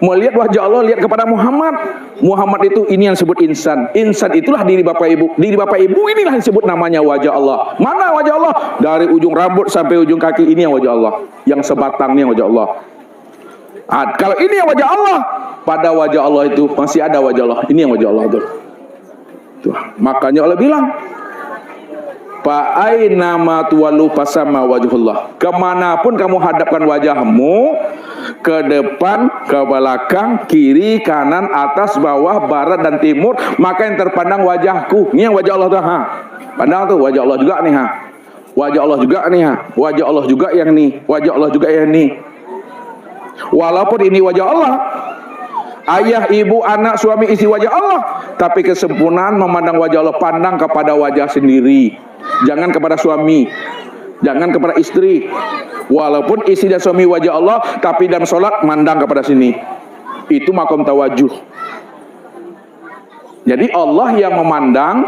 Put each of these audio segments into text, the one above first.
Melihat wajah Allah, lihat kepada Muhammad. Muhammad itu ini yang disebut insan. Insan itulah diri Bapak Ibu. Diri Bapak Ibu inilah yang disebut namanya wajah Allah. Mana wajah Allah? Dari ujung rambut sampai ujung kaki, ini yang wajah Allah. Yang sebatang ini yang wajah Allah. Kalau ini yang wajah Allah, pada wajah Allah itu masih ada wajah Allah. Ini yang wajah Allah tuh. Makanya Allah bilang, Fa'aina ma tuwallu fasama wajhullah. Kemanapun kamu hadapkan wajahmu, ke depan, ke belakang, kiri, kanan, atas, bawah, barat dan timur, maka yang terpandang wajahku. Ini yang wajah Allah tuh, pandang tuh wajah Allah juga nih, wajah Allah juga nih, wajah Allah juga yang nih, wajah Allah juga yang nih. Walaupun ini wajah Allah, ayah, ibu, anak, suami, istri wajah Allah, tapi kesempurnaan memandang wajah Allah, pandang kepada wajah sendiri. Jangan kepada suami, jangan kepada istri. Walaupun istri dan suami wajah Allah, tapi dalam sholat mandang kepada sini. Itu makom tawajuh. Jadi Allah yang memandang,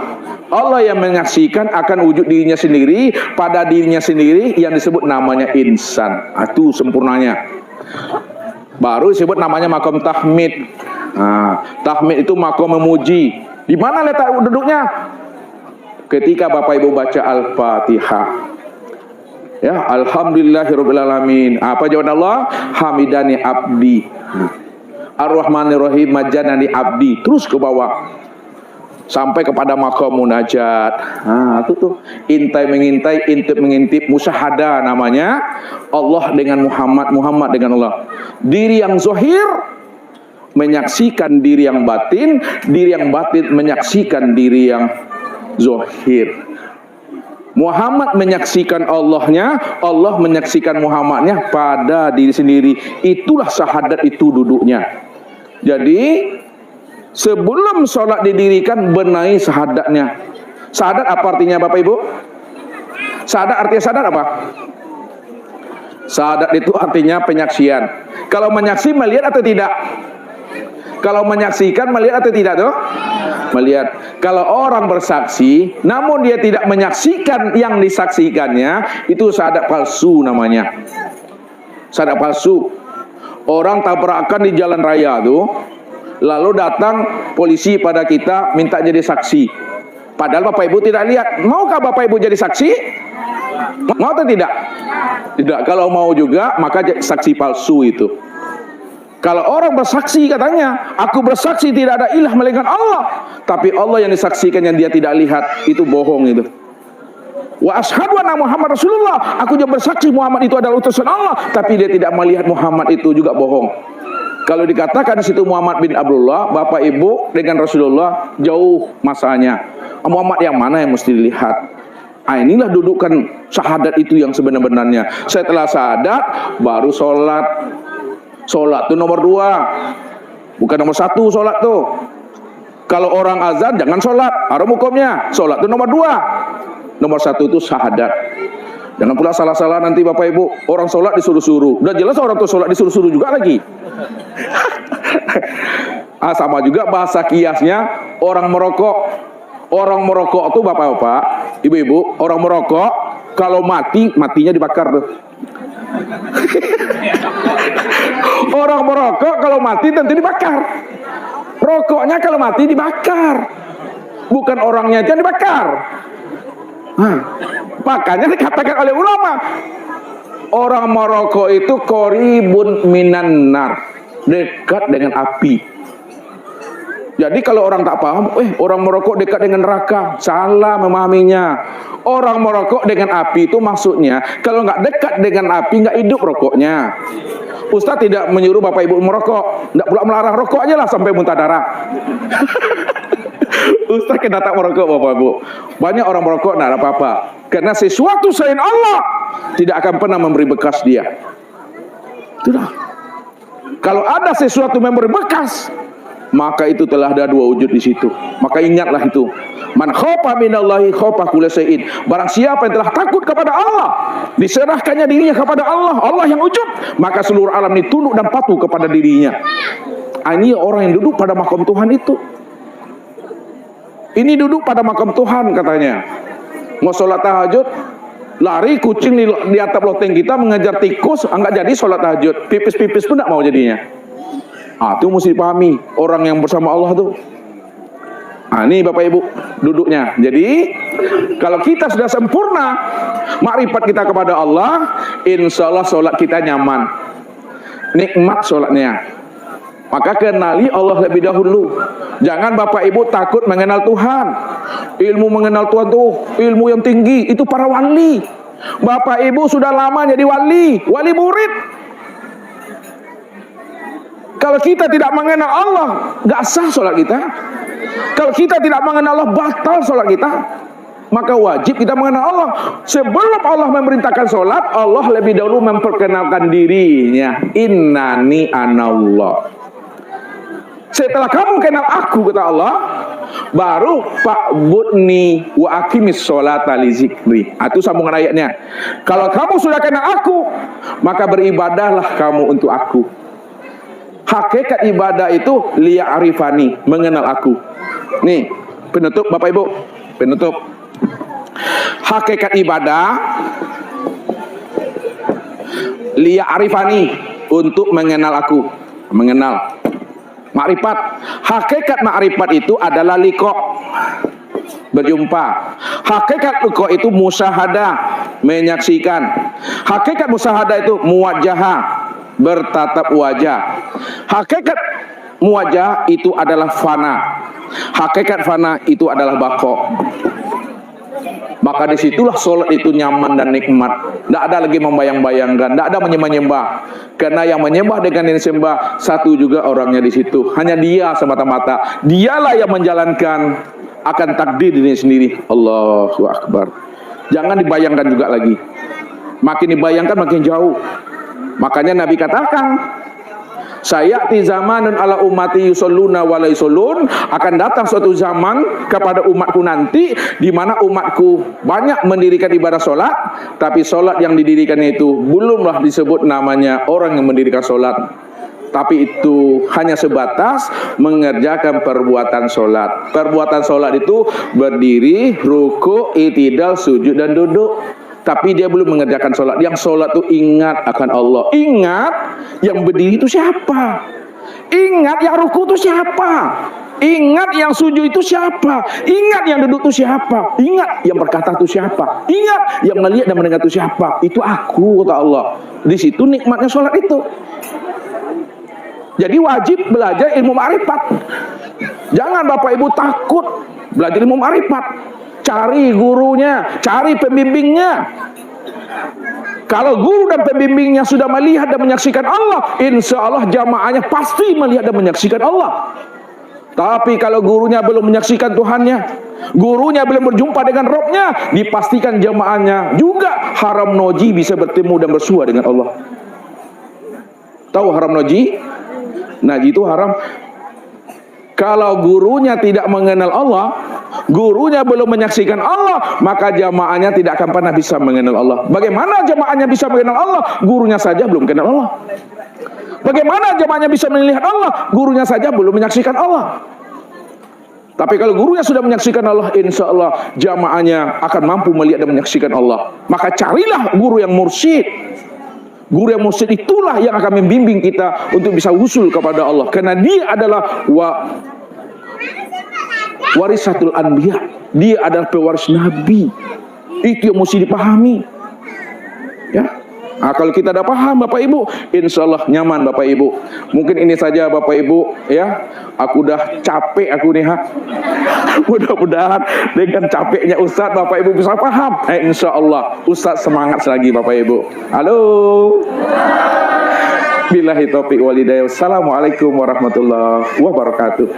Allah yang menyaksikan akan wujud dirinya sendiri, pada dirinya sendiri, yang disebut namanya insan. Itu sempurnanya. Baru disebut namanya makom tahmid. Tahmid itu makom memuji. Di mana letak duduknya? Ketika Bapak Ibu baca Al-Fatihah, ya, Alhamdulillahirabbil alamin. Apa jawaban Allah? Hamidani abdi. Ar-Rahmanir-Rahim, majadani abdi. Terus ke bawah sampai kepada maqam munajat. Itu tuh intai mengintai, intip mengintip, musyahada namanya. Allah dengan Muhammad, Muhammad dengan Allah. Diri yang zahir menyaksikan diri yang batin, diri yang batin menyaksikan diri yang zahir. Muhammad menyaksikan Allahnya, Allah menyaksikan Muhammadnya pada diri sendiri. Itulah syahadat itu duduknya. Jadi sebelum sholat didirikan, benahi syahadatnya. Syahadat apa artinya Bapak Ibu? Syahadat artinya syahadat apa? Syahadat itu artinya penyaksian. Kalau menyaksi melihat atau tidak? Kalau menyaksikan melihat atau tidak tuh? Melihat. Kalau orang bersaksi namun dia tidak menyaksikan yang disaksikannya, itu syahadat palsu namanya. Syahadat palsu. Orang tabrakan di jalan raya tuh, lalu datang polisi pada kita minta jadi saksi. Padahal Bapak Ibu tidak lihat. Maukah Bapak Ibu jadi saksi? Mau atau tidak? Tidak. Kalau mau juga maka saksi palsu itu. Kalau orang bersaksi katanya, aku bersaksi tidak ada ilah melainkan Allah, tapi Allah yang disaksikan yang dia tidak lihat, itu bohong itu. Wa asyhadu anna Muhammad Rasulullah, aku juga bersaksi Muhammad itu adalah utusan Allah, tapi dia tidak melihat Muhammad, itu juga bohong. Kalau dikatakan di situ Muhammad bin Abdullah, Bapak Ibu dengan Rasulullah jauh masanya. Muhammad yang mana yang mesti dilihat? Inilah dudukan syahadat itu yang sebenar-benarnya. Setelah syahadat baru sholat. Sholat itu nomor 2, bukan nomor 1 sholat tuh. Kalau orang azan jangan sholat, haram hukumnya. Sholat itu nomor 2, nomor 1 itu syahadat. Jangan pula salah-salah nanti Bapak Ibu, orang sholat disuruh-suruh. Udah jelas orang tuh sholat disuruh-suruh juga lagi. Sama juga bahasa kiasnya orang merokok. Orang merokok tuh Bapak-bapak, Ibu-ibu, orang merokok kalau matinya dibakar tuh. Orang merokok kalau mati tentu dibakar. Rokoknya kalau mati dibakar, bukan orangnya yang dibakar. Makanya dikatakan oleh ulama, orang merokok itu qoribun minan nar, dekat dengan api. Jadi kalau orang tak paham, orang merokok dekat dengan neraka, salah memahaminya. Orang merokok dengan api itu maksudnya, kalau nggak dekat dengan api nggak hidup rokoknya. Ustaz tidak menyuruh Bapak Ibu merokok, nggak pula melarang rokok aja lah sampai muntah darah. Ustaz kena tak merokok Bapak Ibu. Banyak orang merokok nggak ada apa-apa, karena sesuatu selain Allah tidak akan pernah memberi bekas dia. Itulah. Kalau ada sesuatu memberi bekas, maka itu telah ada 2 wujud di situ. Maka ingatlah itu. Man khofa minallahi khofa kulli syai'in. Barang siapa yang telah takut kepada Allah, diserahkannya dirinya kepada Allah, Allah yang wujud, maka seluruh alam ini tunduk dan patuh kepada dirinya. Ini orang yang duduk pada makam Tuhan itu. Ini duduk pada makam Tuhan katanya. Mau sholat tahajud, lari kucing di atap loteng kita mengejar tikus, enggak jadi sholat tahajud. Pipis-pipis pun enggak mau jadinya. Itu mesti dipahami orang yang bersama Allah tuh. Ini Bapak Ibu duduknya. Jadi kalau kita sudah sempurna makrifat kita kepada Allah, insya Allah sholat kita nyaman, nikmat sholatnya. Maka kenali Allah lebih dahulu. Jangan Bapak Ibu takut mengenal Tuhan. Ilmu mengenal Tuhan tuh ilmu yang tinggi, itu para wali. Bapak Ibu sudah lama jadi wali murid. Kalau kita tidak mengenal Allah, gak sah sholat kita. Kalau kita tidak mengenal Allah, batal sholat kita. Maka wajib kita mengenal Allah. Sebelum Allah memerintahkan sholat, Allah lebih dahulu memperkenalkan dirinya. Innani anallah. Setelah kamu kenal aku, kata Allah, baru fa'budni wa aqimis sholata li zikri. Itu sambungan ayatnya. Kalau kamu sudah kenal aku, maka beribadahlah kamu untuk aku. Hakikat ibadah itu liya'rifani, mengenal aku. Nih, penutup Bapak Ibu, penutup. Hakikat ibadah liya'rifani, untuk mengenal aku, mengenal. Makrifat, hakikat makrifat itu adalah liqa, berjumpa. Hakikat liqa itu musyahadah, menyaksikan. Hakikat musyahadah itu muwajjahah, bertatap wajah. Hakikat muwajjah itu adalah fana. Hakikat fana itu adalah baqa. Maka disitulah sholat itu nyaman dan nikmat. Tidak ada lagi membayang-bayangkan, tidak ada menyembah-nyembah. Karena yang menyembah dengan yang disembah satu juga orangnya di situ. Hanya dia semata-mata. Dialah yang menjalankan akan takdir diri sendiri. Allahu Akbar. Jangan dibayangkan juga lagi. Makin dibayangkan makin jauh. Makanya Nabi katakan, sayati zamanun ala ummati yusalluna wa la yusallun, akan datang suatu zaman kepada umatku nanti di mana umatku banyak mendirikan ibadah sholat, tapi sholat yang didirikannya itu belumlah disebut namanya orang yang mendirikan sholat, tapi itu hanya sebatas mengerjakan perbuatan sholat. Perbuatan sholat itu berdiri, ruku, i'tidal, sujud dan duduk. Tapi dia belum mengerjakan sholat. Yang sholat itu ingat akan Allah. Ingat yang berdiri itu siapa? Ingat yang ruku itu siapa? Ingat yang sujud itu siapa? Ingat yang duduk itu siapa? Ingat yang berkata itu siapa? Ingat yang melihat dan mendengar itu siapa? Itu aku, kata Allah. Di situ nikmatnya sholat itu. Jadi wajib belajar ilmu ma'rifat. Jangan Bapak Ibu takut belajar ilmu ma'rifat. Cari gurunya, cari pembimbingnya. Kalau guru dan pembimbingnya sudah melihat dan menyaksikan Allah, insya Allah jamaahnya pasti melihat dan menyaksikan Allah. Tapi kalau gurunya belum menyaksikan Tuhannya, gurunya belum berjumpa dengan Robnya, dipastikan jamaahnya juga haram noji bisa bertemu dan bersua dengan Allah. Tahu haram noji? Naji itu haram. Kalau gurunya tidak mengenal Allah, gurunya belum menyaksikan Allah, maka jamaahnya tidak akan pernah bisa mengenal Allah. Bagaimana jamaahnya bisa mengenal Allah? Gurunya saja belum kenal Allah. Bagaimana jamaahnya bisa melihat Allah? Gurunya saja belum menyaksikan Allah. Tapi kalau gurunya sudah menyaksikan Allah, insya Allah jamaahnya akan mampu melihat dan menyaksikan Allah. Maka carilah guru yang mursyid. Guru yang mursyid itulah yang akan membimbing kita untuk bisa usul kepada Allah. Karena dia adalah warisatul anbiya. Dia adalah pewaris Nabi. Itu yang mesti dipahami. Ya. Nah, kalau kita dah paham Bapak Ibu, insya Allah nyaman Bapak Ibu. Mungkin ini saja Bapak Ibu, ya. Aku dah capek aku nih, Mudah-mudahan dengan capeknya Ustadz Bapak Ibu bisa paham. Insya Allah Ustadz semangat lagi Bapak Ibu. Halo. Billahi taufiq wal hidayah. Assalamualaikum warahmatullahi wabarakatuh.